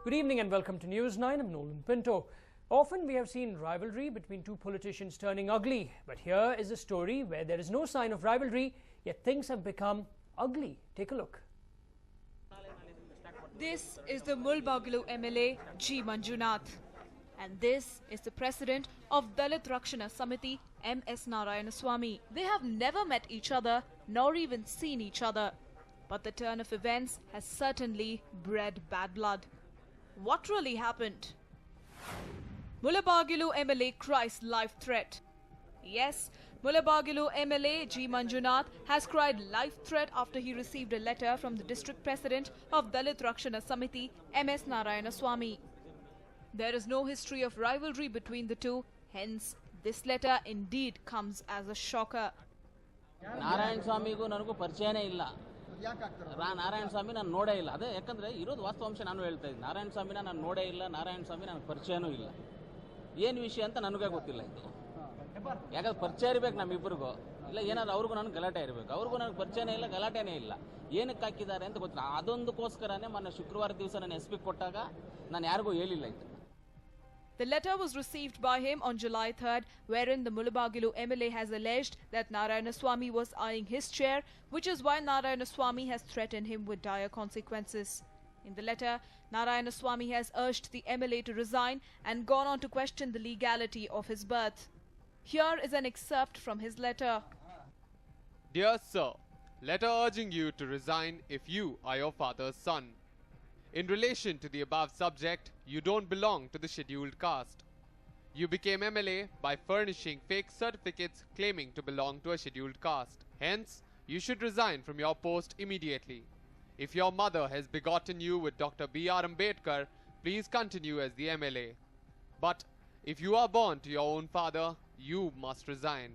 Good evening and welcome to News 9. I'm Nolan Pinto. Often we have seen rivalry between two politicians turning ugly. But here is a story where there is no sign of rivalry, yet things have become ugly. Take a look. This is the Mulbagalu MLA G. Manjunath. And this is the president of Dalit Rakshana Samiti, M.S. Narayanaswamy. They have never met each other, nor even seen each other. But the turn of events has certainly bred bad blood. What really happened? Mulbagalu MLA cries life threat. Yes, Mulbagalu MLA G. Manjunath has cried life threat after he received a letter from the district president of Dalit Rakshana Samiti, M.S. Narayanaswamy. There is no history of rivalry between the two, hence this letter indeed comes as a shocker. ನಾರಾಯಣಸ್ವಾಮಿಗೂ ನನಗೂ ಪರಿಚಯನೇ ಇಲ್ಲ. ನಾರಾಯಣಸ್ವಾಮಿ ನಾನು ನೋಡೇ ಇಲ್ಲ. ಅದೇ ಯಾಕಂದ್ರೆ ಇರೋದು ವಾಸ್ತವಾಂಶ ನಾನು ಹೇಳ್ತಾ ಇದ್ದೀನಿ. ನಾರಾಯಣಸ್ವಾಮಿನ ನಾನು ನೋಡೇ ಇಲ್ಲ, ನಾರಾಯಣಸ್ವಾಮಿ ನನಗೆ ಪರಿಚಯನೂ ಇಲ್ಲ. ಏನು ವಿಷಯ ಅಂತ ನನಗೆ ಗೊತ್ತಿಲ್ಲ ಇದು. ಯಾಕಂದ್ರೆ ಪರಿಚಯ ಇರಬೇಕು ನಮ್ಮಿಬ್ಬರಿಗೂ, ಇಲ್ಲ ಏನಾದ್ರು ಅವ್ರಿಗೂ ನನಗೆ ಗಲಾಟೆ ಇರಬೇಕು. ಅವ್ರಿಗೂ ನನಗೆ ಪರಿಚಯನೇ ಇಲ್ಲ, ಗಲಾಟೆನೇ ಇಲ್ಲ. ಏನಕ್ಕೆ ಹಾಕಿದ್ದಾರೆ ಅಂತ ಗೊತ್ತಿಲ್ಲ. ಅದೊಂದಕ್ಕೋಸ್ಕರನೇ ಮೊನ್ನೆ ಶುಕ್ರವಾರ ದಿವಸ ನಾನು SP ಕೊಟ್ಟಾಗ ನಾನು ಯಾರಿಗೂ ಹೇಳಿಲ್ಲ ಇದು. The letter was received by him on July 3rd, wherein the Mulbagalu MLA has alleged that Narayanaswamy was eyeing his chair, which is why Narayanaswamy has threatened him with dire consequences. In the letter, Narayanaswamy has urged the MLA to resign and gone on to question the legality of his birth. Here is an excerpt from his letter. Dear Sir, letter urging you to resign if you are your father's son. In relation to the above subject, you don't belong to the scheduled caste. You became MLA by furnishing fake certificates claiming to belong to a scheduled caste. Hence, you should resign from your post immediately. If your mother has begotten you with Dr. B.R. Ambedkar, please continue as the MLA. But if you are born to your own father, you must resign.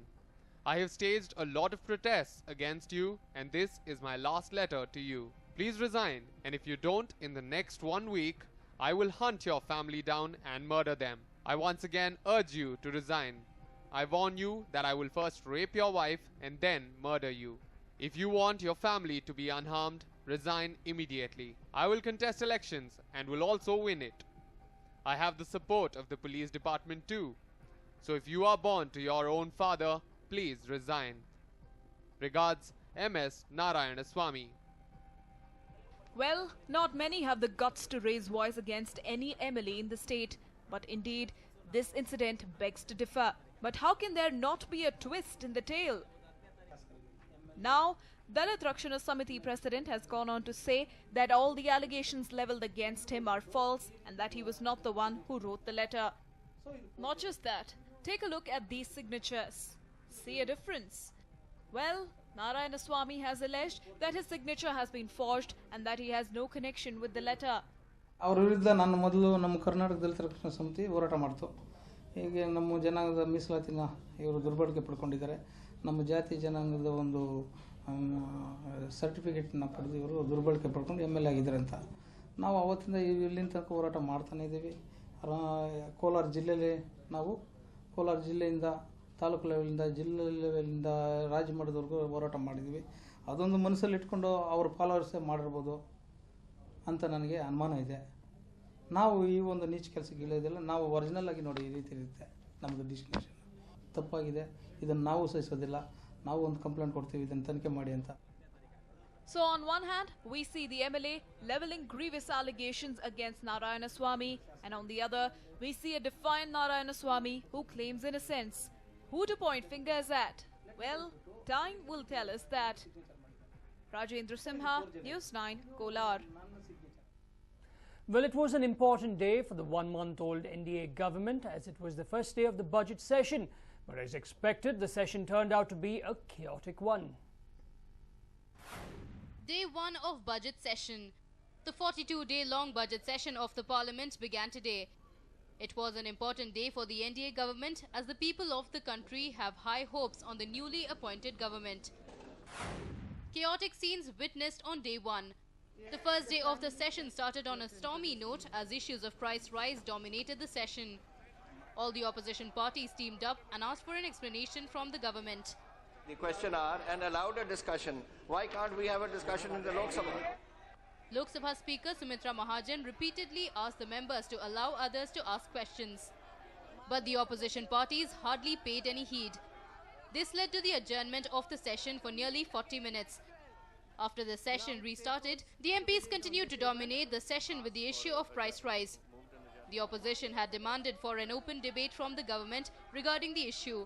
I have staged a lot of protests against you, and this is my last letter to you. Please resign, and if you don't in the next 1 week, I will hunt your family down and murder them. I once again urge you to resign. I warn you that I will first rape your wife and then murder you. If you want your family to be unharmed, resign immediately. I will contest elections and will also win it. I have the support of the police department too. So if you are born to your own father, please resign. Regards, M.S. Narayanaswamy. Well, not many have the guts to raise voice against any MLA in the state. But indeed, this incident begs to differ. But how can there not be a twist in the tale? Now, Dalit Rakshana Samiti president has gone on to say that all the allegations levelled against him are false and that he was not the one who wrote the letter. Not just that, take a look at these signatures. See a difference? Well, Narayanaswamy has alleged that his signature has been forged and that he has no connection with the letter. ಅವರ ವಿರುದ್ಧ ನಾನು ಮೊದಲು ನಮ್ಮ ಕರ್ನಾಟಕ ದಲಿತ ರಕ್ಷಣಾ ಸಮಿತಿ ಹೋರಾಟ ಮಾಡ್ತು. ಹೀಗೆ ನಮ್ಮ ಜನಾಂಗದ ಮೀಸಲಾತಿನ ಇವರು ದುರ್ಬಳಕೆ ಪಡ್ಕೊಂಡಿದ್ದಾರೆ. ನಮ್ಮ ಜಾತಿ ಜನಾಂಗದ ಒಂದು ಸರ್ಟಿಫಿಕೇಟ್ನ ಪಡೆದು ಇವರು ದುರ್ಬಳಕೆ ಪಡ್ಕೊಂಡು MLA ಆಗಿದ್ದಾರೆ ಅಂತ ನಾವು ಅವತ್ತಿಂದ ಇಲ್ಲಿನ ತನಕ ಹೋರಾಟ ಮಾಡ್ತಾನೆ ಇದ್ದೀವಿ. ಕೋಲಾರ ಜಿಲ್ಲೆಯಲ್ಲಿ ನಾವು ಕೋಲಾರ ಜಿಲ್ಲೆಯಿಂದ ತಾಲೂಕು ಲೆವೆಲಿಂದ ಜಿಲ್ಲಾ ಲೆವೆಲಿಂದ ರಾಜ್ಯ ಮಟ್ಟದವರೆಗೂ ಹೋರಾಟ ಮಾಡಿದ್ವಿ. ಅದೊಂದು ಮನಸ್ಸಲ್ಲಿ ಇಟ್ಕೊಂಡು ಅವ್ರ ಫಾಲೋವರ್ಸೇ ಮಾಡಿರ್ಬೋದು ಅಂತ ನನಗೆ ಅನುಮಾನ ಇದೆ. ನಾವು ಈ ಒಂದು ನೀಚ ಕೆಲಸಕ್ಕೆ ಇಳಿಯೋದಿಲ್ಲ. ನಾವು ಒರಿಜಿನಲ್ ಆಗಿ ನೋಡಿ ಈ ರೀತಿ ಇರುತ್ತೆ ನಮ್ಮದು ಡಿಸ್ಟಿನೇಷನ್ ತಪ್ಪಾಗಿದೆ, ಇದನ್ನು ನಾವು ಸಹಿಸೋದಿಲ್ಲ. ನಾವು ಒಂದು ಕಂಪ್ಲೇಂಟ್ ಕೊಡ್ತೀವಿ, ಇದನ್ನು ತನಿಖೆ ಮಾಡಿ ಅಂತ. So on one hand, we see the MLA levelling grievous allegations against Narayanaswamy, and on the other, we see a defiant Narayanaswamy who claims innocence. Who to point fingers at? Well, time will tell us that. Rajendra Simha, News 9, Kolar. Well, it was an important day for the 1-month-old NDA government as it was the first day of the budget session. But as expected, the session turned out to be a chaotic one. Day 1 of budget session. The 42-day-long budget session of the parliament began today. It was an important day for the NDA government as the people of the country have high hopes on the newly appointed government. Chaotic scenes witnessed on day 1. The first day of the session started on a stormy note as issues of price rise dominated the session. All the opposition parties teamed up and asked for an explanation from the government. The question hour and allowed a discussion. Why can't we have a discussion in the Lok Sabha? Lok Sabha Speaker Sumitra Mahajan repeatedly asked the members to allow others to ask questions. But the opposition parties hardly paid any heed. This led to the adjournment of the session for nearly 40 minutes. After the session restarted, the MPs continued to dominate the session with the issue of price rise. The opposition had demanded for an open debate from the government regarding the issue.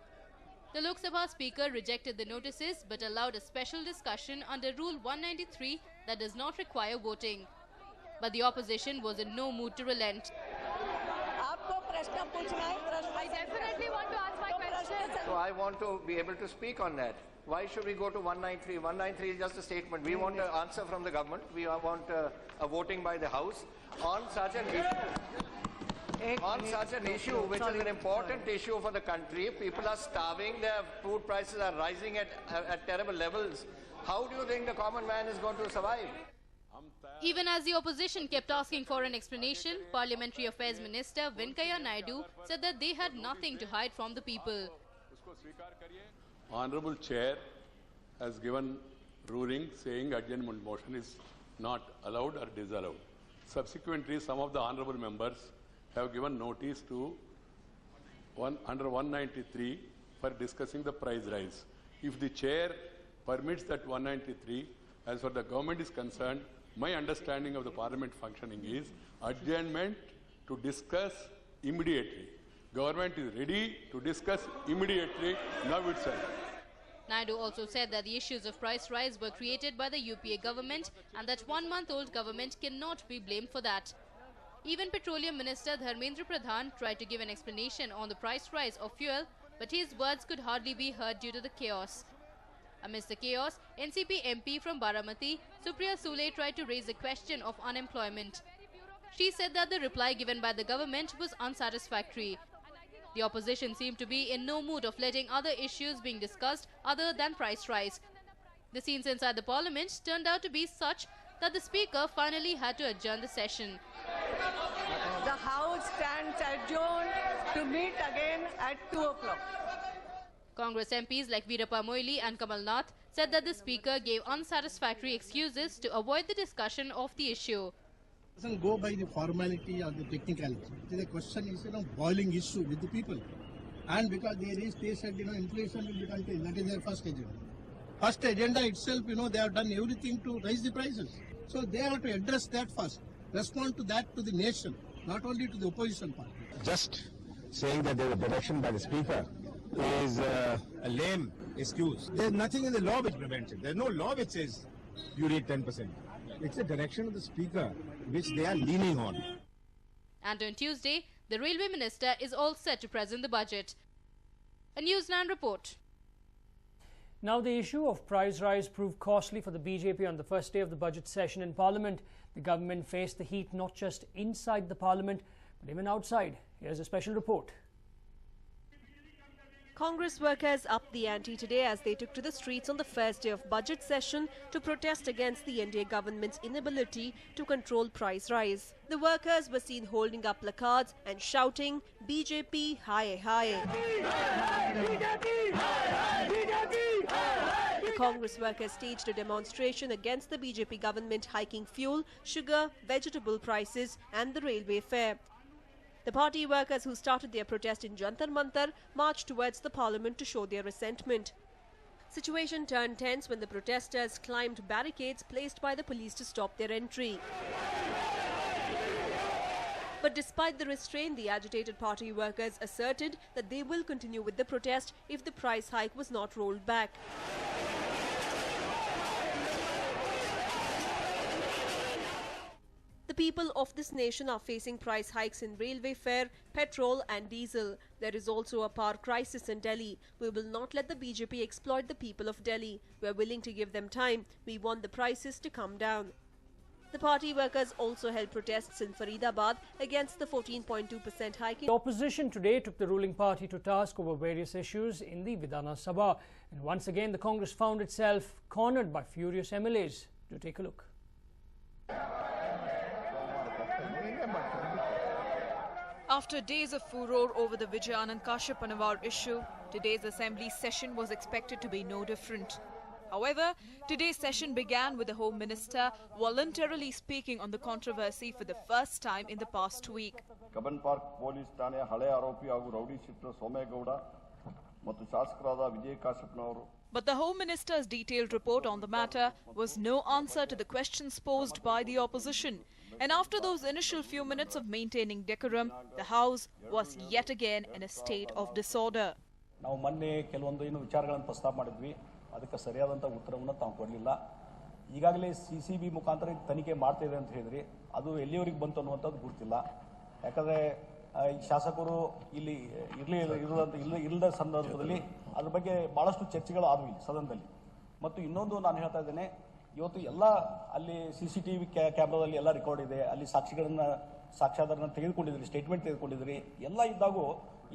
The Lok Sabha Speaker rejected the notices but allowed a special discussion under Rule 193 that does not require voting. But the opposition was in no mood to relent. I definitely want to ask my question. So I want to be able to speak on that. Why should we go to 193? 193 is just a statement. We want an answer from the government. We want a voting by the House on such an issue. On such an issue, which is an important issue for the country. People are starving. Their food prices are rising at terrible levels. How do you think the common man is going to survive? Even as the opposition kept asking for an explanation, Parliamentary Affairs Minister Venkaiah Naidu said that they had nothing to hide from the people. Honorable Chair has given ruling saying adjournment motion is not allowed or disallowed. Subsequently, some of the honorable members have given notice to under 193 for discussing the price rise. If the Chair permits that 193, as far as the government is concerned, my understanding of the Parliament functioning is adjournment to discuss immediately. Government is ready to discuss immediately now itself. Naidu also said that the issues of price rise were created by the UPA government and that one-month-old government cannot be blamed for that. Even Petroleum Minister Dharmendra Pradhan tried to give an explanation on the price rise of fuel, but his words could hardly be heard due to the chaos. Amidst the chaos, NCP MP from Baramati, Supriya Sule, tried to raise the question of unemployment. She said that the reply given by the government was unsatisfactory. The opposition seemed to be in no mood of letting other issues being discussed other than price rise. The scenes inside the parliament turned out to be such that the speaker finally had to adjourn the session. The House stands adjourned to meet again at 2 o'clock. Congress MPs like Veerappa Moily and Kamal Nath said that the speaker gave unsatisfactory excuses to avoid the discussion of the issue. It doesn't go by the formality or the technicality. It is a question, is boiling issue with the people. And because they said, inflation will be contained. That is their first agenda. First agenda itself, they have done everything to raise the prices. So they have to address that first. Respond to that to the nation, not only to the opposition party. Just saying that there was direction by the speaker is a lame excuse. There's nothing in the law which prevents it. There's no law which says you read 10%. It's the direction of the speaker which they are leaning on. And on Tuesday, the Railway Minister is all set to present the budget. A News9 report. Now, the issue of price rise proved costly for the BJP on the first day of the budget session in Parliament. The government faced the heat not just inside the Parliament, but even outside. Here's a special report. Congress workers upped the ante today as they took to the streets on the first day of budget session to protest against the NDA government's inability to control price rise. The workers were seen holding up placards and shouting, BJP, hi, hi. The Congress workers staged a demonstration against the BJP government hiking fuel, sugar, vegetable prices and the railway fare. The party workers who started their protest in Jantar Mantar marched towards the parliament to show their resentment. Situation turned tense when the protesters climbed barricades placed by the police to stop their entry. But despite the restraint, the agitated party workers asserted that they will continue with the protest if the price hike was not rolled back. The people of this nation are facing price hikes in railway fare, petrol and diesel. There is also a power crisis in Delhi. We will not let the BJP exploit the people of Delhi. We are willing to give them time. We want the prices to come down. The party workers also held protests in Faridabad against the 14.2% hike. The opposition today took the ruling party to task over various issues in the Vidhana Sabha. And once again, the Congress found itself cornered by furious MLAs. Do take a look. After days of furor over the Vijay Anand Kashyap Panawar issue, today's assembly session was expected to be no different. However, today's session began with the Home Minister voluntarily speaking on the controversy for the first time in the past week. Cubbon park police ಠಾಣೆಯ ಹಳೆ ಆರೋಪಿ ಹಾಗೂ rowdy sheeter Somegowda ಮತ್ತು ಶಾಸಕರಾದ Vijay ಕಾಶಪ್ಪನವರು. But the Home Minister's detailed report on the matter was no answer to the questions posed by the opposition. And after those initial few minutes of maintaining decorum, the House was yet again in a state of disorder. ನಾವು ಮೊನ್ನೆ ಕೆಲವೊಂದು ವಿಚಾರಗಳನ್ನು ಪ್ರಸ್ತಾಪ ಮಾಡಿದ್ವಿ, ಅದಕ್ಕೆ ಸರಿಯಾದಂಥ ಉತ್ತರವನ್ನು ತಾವು ಕೊಡಲಿಲ್ಲ. ಈಗಾಗಲೇ CCB ಮುಖಾಂತರ ತನಿಖೆ ಮಾಡ್ತಾ ಇದೆ ಅಂತ ಹೇಳಿದ್ರಿ, ಅದು ಎಲ್ಲಿವರೆಗೆ ಬಂತು ಅನ್ನುವಂಥದ್ದು ಗೊತ್ತಿಲ್ಲ. ಯಾಕಂದರೆ ಶಾಸಕರು ಇಲ್ಲಿ ಇಲ್ಲದ ಸಂದರ್ಭದಲ್ಲಿ ಅದ್ರ ಬಗ್ಗೆ ಭಾಳಷ್ಟು ಚರ್ಚೆಗಳು ಆದವು ಇಲ್ಲಿ ಸದನದಲ್ಲಿ. ಮತ್ತು ಇನ್ನೊಂದು ನಾನು ಹೇಳ್ತಾ ಇದ್ದೇನೆ, ಇವತ್ತು ಎಲ್ಲ ಅಲ್ಲಿ CCTV ಕ್ಯಾಮ್ರಾದಲ್ಲಿ ಎಲ್ಲ ರೆಕಾರ್ಡ್ ಇದೆ, ಅಲ್ಲಿ ಸಾಕ್ಷ್ಯಾಧಾರನ ತೆಗೆದುಕೊಂಡಿದ್ರಿ, ಸ್ಟೇಟ್ಮೆಂಟ್ ತೆಗೆದುಕೊಂಡಿದ್ರಿ, ಎಲ್ಲ ಇದ್ದಾಗೂ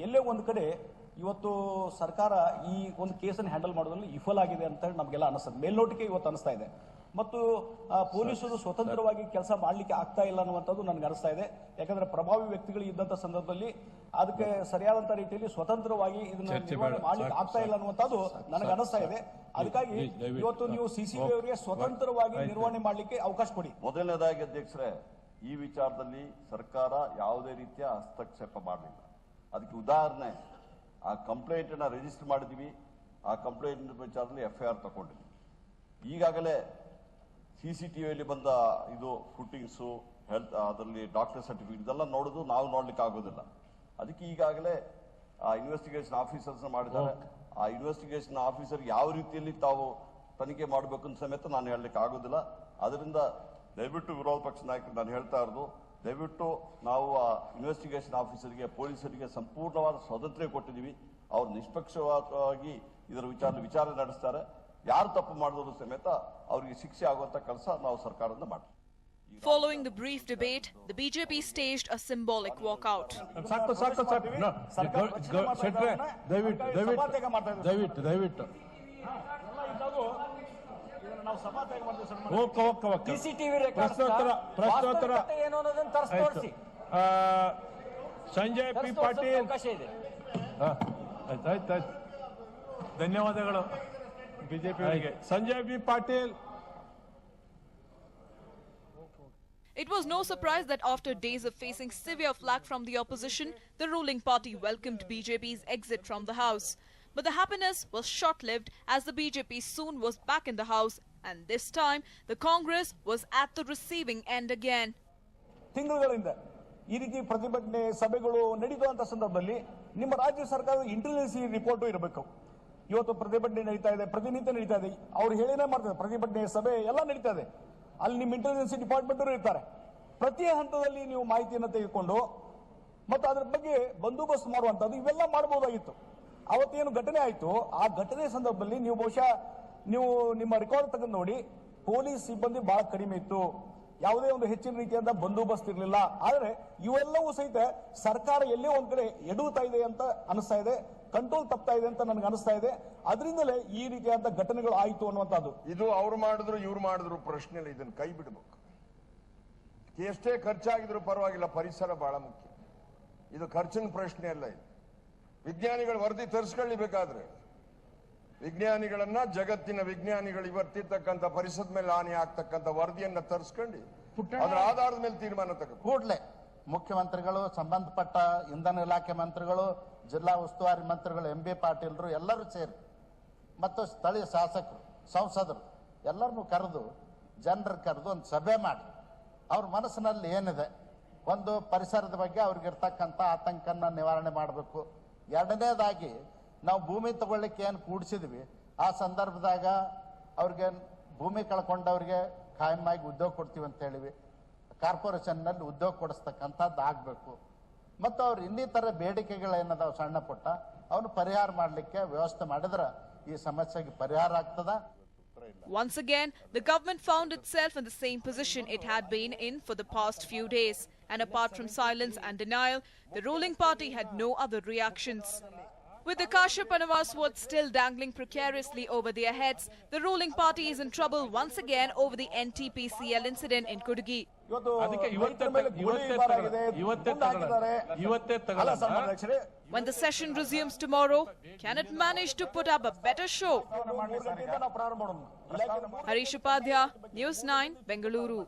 ಎಲ್ಲೇ ಒಂದು ಕಡೆ ಇವತ್ತು ಸರ್ಕಾರ ಈ ಒಂದು ಕೇಸನ್ನು ಹ್ಯಾಂಡಲ್ ಮಾಡೋದ್ರಲ್ಲಿ ವಿಫಲ ಆಗಿದೆ ಅಂತ ಹೇಳಿ ನಮಗೆಲ್ಲ ಅನಿಸ್ತದೆ, ಮೇಲ್ನೋಟಿಗೆ ಇವತ್ತು ಅನಿಸ್ತಾ ಇದೆ. ಮತ್ತು ಪೊಲೀಸರು ಸ್ವತಂತ್ರವಾಗಿ ಕೆಲಸ ಮಾಡಲಿಕ್ಕೆ ಆಗ್ತಾ ಇಲ್ಲ ಅನ್ನುವಂಥದ್ದು ನನಗೆ ಅನಿಸ್ತಾ ಇದೆ. ಯಾಕಂದ್ರೆ ಪ್ರಭಾವಿ ವ್ಯಕ್ತಿಗಳು ಇದ್ದಂಥ ಸಂದರ್ಭದಲ್ಲಿ ಅದಕ್ಕೆ ಸರಿಯಾದಂಥ ರೀತಿಯಲ್ಲಿ ಸ್ವತಂತ್ರವಾಗಿ ಇದನ್ನ ನಿರ್ವಹಣೆ ಮಾಡ್ಲಿಕ್ಕೆ ಆಗ್ತಾ ಇಲ್ಲ ಅನ್ನುವಂಥದ್ದು ನನಗೆ ಅನಿಸ್ತಾ ಇದೆ. ಅದಕ್ಕಾಗಿ ಇವತ್ತು ನೀವು CCB ಅವರಿಗೆ ಸ್ವತಂತ್ರವಾಗಿ ನಿರ್ವಹಣೆ ಮಾಡಲಿಕ್ಕೆ ಅವಕಾಶ ಕೊಡಿ. ಮೊದಲನೇದಾಗಿ ಅಧ್ಯಕ್ಷರೇ, ಈ ವಿಚಾರದಲ್ಲಿ ಸರ್ಕಾರ ಯಾವುದೇ ರೀತಿಯ ಹಸ್ತಕ್ಷೇಪ ಮಾಡಲಿಲ್ಲ. ಅದಕ್ಕೆ ಉದಾಹರಣೆ, ಆ ಕಂಪ್ಲೇಂಟ್ ಅನ್ನ ರಿಜಿಸ್ಟರ್ ಮಾಡಿದ್ವಿ, ಆ ಕಂಪ್ಲೇಂಟ್ ವಿಚಾರದಲ್ಲಿ FIR ತಗೊಂಡಿದ್ವಿ. ಈಗಾಗಲೇ CCTVಯಲ್ಲಿ ಬಂದ ಇದು ಫುಟೇಜು, ಹೆಲ್ತ್ ಅದರಲ್ಲಿ ಡಾಕ್ಟರ್ ಸರ್ಟಿಫಿಕೇಟ್ ಇದೆಲ್ಲ ನೋಡೋದು ನಾವು ನೋಡ್ಲಿಕ್ಕೆ ಆಗೋದಿಲ್ಲ. ಅದಕ್ಕೆ ಈಗಾಗಲೇ ಆ ಇನ್ವೆಸ್ಟಿಗೇಷನ್ ಆಫೀಸರ್ಸ್ ಮಾಡಿದ್ದಾರೆ. ಆ ಇನ್ವೆಸ್ಟಿಗೇಷನ್ ಆಫೀಸರ್ ಯಾವ ರೀತಿಯಲ್ಲಿ ತಾವು ತನಿಖೆ ಮಾಡಬೇಕು ಅಂತ ಸಮೇತ ನಾನು ಹೇಳಲಿಕ್ಕೆ ಆಗೋದಿಲ್ಲ. ಅದರಿಂದ ದಯವಿಟ್ಟು ವಿರೋಧ ಪಕ್ಷ ನಾಯಕರು ನಾನು ಹೇಳ್ತಾ ಇರೋದು, ದಯವಿಟ್ಟು ನಾವು ಆ ಇನ್ವೆಸ್ಟಿಗೇಷನ್ ಆಫೀಸರ್ಗೆ, ಪೊಲೀಸರಿಗೆ ಸಂಪೂರ್ಣವಾದ ಸ್ವಾತಂತ್ರ್ಯ ಕೊಟ್ಟಿದ್ದೀವಿ. ಅವರು ನಿಷ್ಪಕ್ಷಪಾತವಾಗಿ ಇದರ ವಿಚಾರಣೆ ನಡೆಸ್ತಾರೆ. ಯಾರು ತಪ್ಪು ಮಾಡಿದ್ರು ಸಮೇತ ಅವರಿಗೆ ಶಿಕ್ಷೆ ಆಗುವಂತ ಕೆಲಸ ನಾವು ಸರ್ಕಾರದಿಂದ ಮಾಡ್ತೀವಿ. Following the brief debate, the BJP staged a symbolic walkout. Sanjay P Patil, ಧನ್ಯವಾದಗಳು BJP. Sanjay P Patil. It was no surprise that after days of facing severe flack from the opposition, the ruling party welcomed BJP's exit from the House. But the happiness was short-lived as the BJP soon was back in the House, and this time the Congress was at the receiving end again. ತಿಂಗಳುಗಳಿಂದ ಈ ರೀತಿ ಪ್ರತಿಭಟನೆ ಸಭೆಗಳು ನಡೆಯುವಂತ ಸಂದರ್ಭದಲ್ಲಿ ನಿಮ್ಮ ರಾಜ್ಯ ಸರ್ಕಾರದ intelligence report ಇರಬೇಕು. ಇವತ್ತು ಪ್ರತಿಭಟನೆ ನಡೀತಾ ಇದೆ, ಪ್ರತಿನಿತ್ಯ ನಡೀತಾ ಇದೆ, ಅವ್ರು ಹೇಳಿನೇ ಮಾಡ್ತಾರೆ, ಪ್ರತಿಭಟನೆ ಸಭೆ ಎಲ್ಲ ನಡೀತಾ ಇದೆ. ಅಲ್ಲಿ ನಿಮ್ಮ ಇಂಟೆಲಿಜೆನ್ಸ್ ಡಿಪಾರ್ಟ್ಮೆಂಟ್ ಇರ್ತಾರೆ. ಪ್ರತಿ ಹಂತದಲ್ಲಿ ನೀವು ಮಾಹಿತಿಯನ್ನು ತೆಗೆದುಕೊಂಡು ಮತ್ತು ಅದರ ಬಗ್ಗೆ ಬಂದೋಬಸ್ತ್ ಮಾಡುವಂಥದ್ದು ಇವೆಲ್ಲ ಮಾಡಬಹುದಾಗಿತ್ತು. ಅವತ್ತೇನು ಘಟನೆ ಆಯಿತು, ಆ ಘಟನೆ ಸಂದರ್ಭದಲ್ಲಿ ನೀವು ಬಹುಶಃ ನಿಮ್ಮ ರೆಕಾರ್ಡ್ ತೆಗೆದು ನೋಡಿ, ಪೊಲೀಸ್ ಸಿಬ್ಬಂದಿ ಬಹಳ ಕಡಿಮೆ ಇತ್ತು, ಯಾವುದೇ ಒಂದು ಹೆಚ್ಚಿನ ರೀತಿಯಾದ ಬಂದೋಬಸ್ತ್ ಇರಲಿಲ್ಲ. ಆದರೆ ಇವೆಲ್ಲವೂ ಸಹಿತ ಸರ್ಕಾರ ಎಲ್ಲೇ ಒಂದ್ ಕಡೆ ಎಡುತ್ತಾ ಇದೆ ಅಂತ ಅನಿಸ್ತಾ ಇದೆ, ಕಂಟ್ರೋಲ್ ತಪ್ತಾ ಇದೆ ಅಂತ ನನಗೆ ಅನಿಸ್ತಾ ಇದೆ. ಅದರಿಂದಲೇ ಈ ರೀತಿಯಾದ ಘಟನೆಗಳು ಆಯಿತು ಅನ್ನುವಂಥದ್ದು. ಇದು ಅವ್ರು ಮಾಡಿದ್ರು ಇವ್ರು ಮಾಡಿದ್ರು ಪ್ರಶ್ನೆ ಇಲ್ಲ, ಇದನ್ನು ಕೈ ಬಿಡಬೇಕು. ಎಷ್ಟೇ ಖರ್ಚಾಗಿದ್ರು ಪರವಾಗಿಲ್ಲ, ಪರಿಸರ ಬಹಳ ಮುಖ್ಯ. ಇದು ಖರ್ಚಿನ ಪ್ರಶ್ನೆ ಅಲ್ಲ. ಇದು ವಿಜ್ಞಾನಿಗಳು ವರದಿ ತರಿಸ್ಕೊಳ್ಳಿ, ಬೇಕಾದ್ರೆ ವಿಜ್ಞಾನಿಗಳನ್ನ, ಜಗತ್ತಿನ ವಿಜ್ಞಾನಿಗಳು ಇವತ್ತಿರ್ತಕ್ಕಂಥ ಪರಿಸರದ ಮೇಲೆ ಹಾನಿ ಆಗ್ತಕ್ಕಂಥ ವರದಿಯನ್ನ ತರಿಸ್ಕೊಂಡು ಅದರ ಆಧಾರದ ಮೇಲೆ ತೀರ್ಮಾನ ತಗೊಂಡು ಕೂಡಲೇ ಮುಖ್ಯಮಂತ್ರಿಗಳು, ಸಂಬಂಧಪಟ್ಟ ಇಂಧನ ಇಲಾಖೆ ಮಂತ್ರಿಗಳು, ಜಿಲ್ಲಾ ಉಸ್ತುವಾರಿ ಮಂತ್ರಿಗಳು, MB ಪಾಟೀಲ್ರು ಎಲ್ಲರೂ ಸೇರಿ ಮತ್ತು ಸ್ಥಳೀಯ ಶಾಸಕರು, ಸಂಸದರು ಎಲ್ಲರನ್ನೂ ಕರೆದು, ಜನರನ್ನು ಕರೆದು ಒಂದು ಸಭೆ ಮಾಡಿ ಅವ್ರ ಮನಸ್ಸಿನಲ್ಲಿ ಏನಿದೆ, ಒಂದು ಪರಿಸರದ ಬಗ್ಗೆ ಅವ್ರಿಗಿರ್ತಕ್ಕಂಥ ಆತಂಕನ ನಿವಾರಣೆ ಮಾಡಬೇಕು. ಎರಡನೇದಾಗಿ ನಾವು ಭೂಮಿ ತಗೊಳ್ಳಿಕ್ಕೆ ಏನು ಕೂಡಿಸಿದ್ವಿ, ಆ ಸಂದರ್ಭದಾಗ ಅವ್ರಿಗೆ ಭೂಮಿ ಕಳ್ಕೊಂಡವ್ರಿಗೆ ಖಾಯಮಾಗಿ ಉದ್ಯೋಗ ಕೊಡ್ತೀವಿ ಅಂತ ಹೇಳಿವಿ. ಕಾರ್ಪೊರೇಷನ್ನಲ್ಲಿ ಉದ್ಯೋಗ ಕೊಡಿಸ್ತಕ್ಕಂಥದ್ದು ಆಗಬೇಕು. ಮತ್ತು ಅವ್ರು ಇನ್ನಿತರ ಬೇಡಿಕೆಗಳೇನದಾವ ಸಣ್ಣ ಪುಟ್ಟ, ಅವನು ಪರಿಹಾರ ಮಾಡಲಿಕ್ಕೆ ವ್ಯವಸ್ಥೆ ಮಾಡಿದ್ರೆ ಈ ಸಮಸ್ಯೆಗೆ ಪರಿಹಾರ ಆಗ್ತದ. Once again, the government found itself in the same position it had been in for the past few days. And apart from silence and denial, the ruling party had no other reactions. With the Kashyap sword still dangling precariously over their heads, the ruling party is in trouble once again over the NTPCL incident in Kudgi. When the session resumes tomorrow, can it manage to put up a better show? Harish Upadhyaya, News 9, Bengaluru.